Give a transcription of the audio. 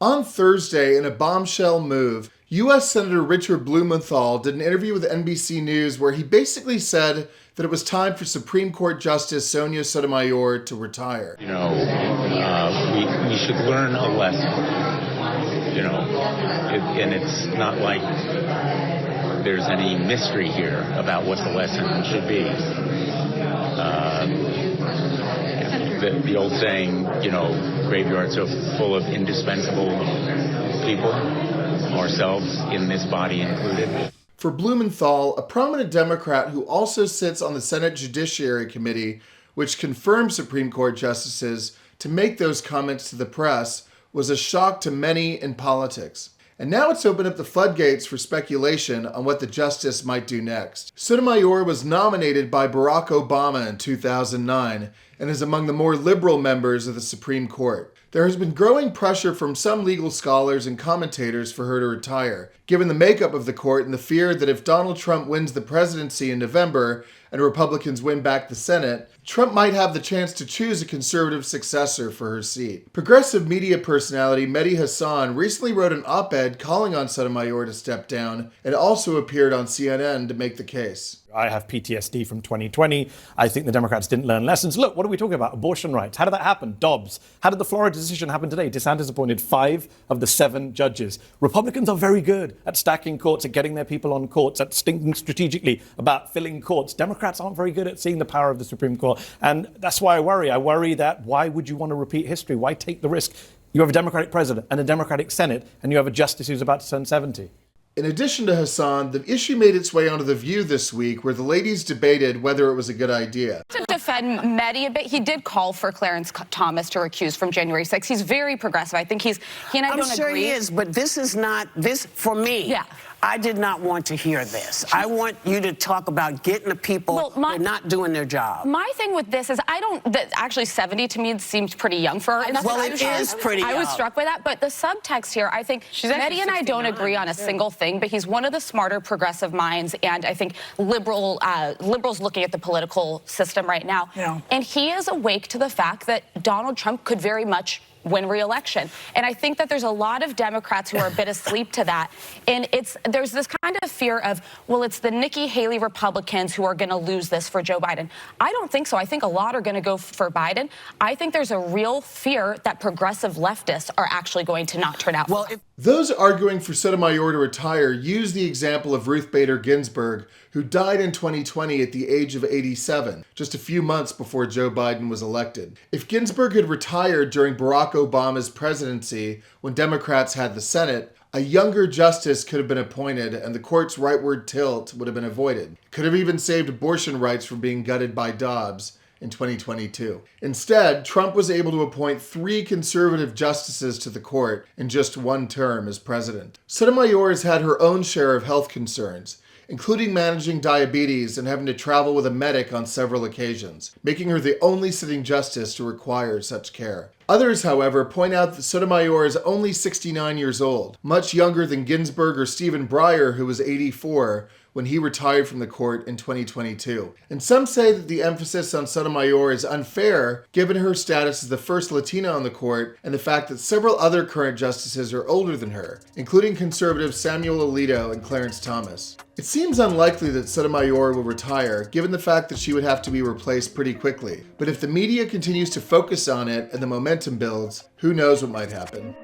On Thursday, in a bombshell move, U.S. Senator Richard Blumenthal did an interview with NBC News where he basically said that it was time for Supreme Court Justice Sonia Sotomayor to retire. We should learn a lesson, and it's not like there's any mystery here about what the lesson should be. The old saying, graveyards are full of indispensable people, ourselves in this body included. For Blumenthal, a prominent Democrat who also sits on the Senate Judiciary Committee, which confirms Supreme Court justices, to make those comments to the press was a shock to many in politics. And now it's opened up the floodgates for speculation on what the justice might do next. Sotomayor was nominated by Barack Obama in 2009 and is among the more liberal members of the Supreme Court. There has been growing pressure from some legal scholars and commentators for her to retire, given the makeup of the court and the fear that if Donald Trump wins the presidency in November and Republicans win back the Senate, Trump might have the chance to choose a conservative successor for her seat. Progressive media personality Mehdi Hasan recently wrote an op-ed calling on Sotomayor to step down and also appeared on CNN to make the case. I have PTSD from 2020. I think the Democrats didn't learn lessons. Look, what are we talking about? Abortion rights. How did that happen? Dobbs. How did the Florida decision happen today? DeSantis appointed 5 of the 7 judges. Republicans are very good at stacking courts, at getting their people on courts, at thinking strategically about filling courts. Democrats aren't very good at seeing the power of the Supreme Court. And that's why I worry. I worry that why would you want to repeat history? Why take the risk? You have a Democratic president and a Democratic Senate, and you have a justice who's about to turn 70. In addition to Hasan, the issue made its way onto The View this week, where the ladies debated whether it was a good idea. To defend Mehdi a bit, he did call for Clarence Thomas to recuse from January 6th. He's very progressive. I think he and I don't agree. I'm sure he is, but this is not, for me. Yeah. I did not want to hear this. I want you to talk about getting the people who are not doing their job. My thing with this is actually 70 to me seems pretty young for her. Well, it is pretty young. I was struck by that, but the subtext here, I think Mehdi and I don't agree on a single thing, but he's one of the smarter progressive minds, and I think liberals looking at the political system right now. Yeah. And he is awake to the fact that Donald Trump could very much win re-election. And I think that there's a lot of Democrats who are a bit asleep to that. And there's this kind of fear of, well, it's the Nikki Haley Republicans who are going to lose this for Joe Biden. I don't think so. I think a lot are going to go for Biden. I think there's a real fear that progressive leftists are actually going to not turn out. Well, those arguing for Sotomayor to retire use the example of Ruth Bader Ginsburg, who died in 2020 at the age of 87, just a few months before Joe Biden was elected. If Ginsburg had retired during Barack Obama's presidency, when Democrats had the Senate, a younger justice could have been appointed and the court's rightward tilt would have been avoided. Could have even saved abortion rights from being gutted by Dobbs in 2022. Instead, Trump was able to appoint 3 conservative justices to the court in just 1 term as president. Sotomayor has had her own share of health concerns, including managing diabetes and having to travel with a medic on several occasions, making her the only sitting justice to require such care. Others, however, point out that Sotomayor is only 69 years old, much younger than Ginsburg or Stephen Breyer, who was 84 when he retired from the court in 2022. And some say that the emphasis on Sotomayor is unfair, given her status as the first Latina on the court and the fact that several other current justices are older than her, including conservatives Samuel Alito and Clarence Thomas. It seems unlikely that Sotomayor will retire, given the fact that she would have to be replaced pretty quickly. But if the media continues to focus on it and the momentum builds, who knows what might happen.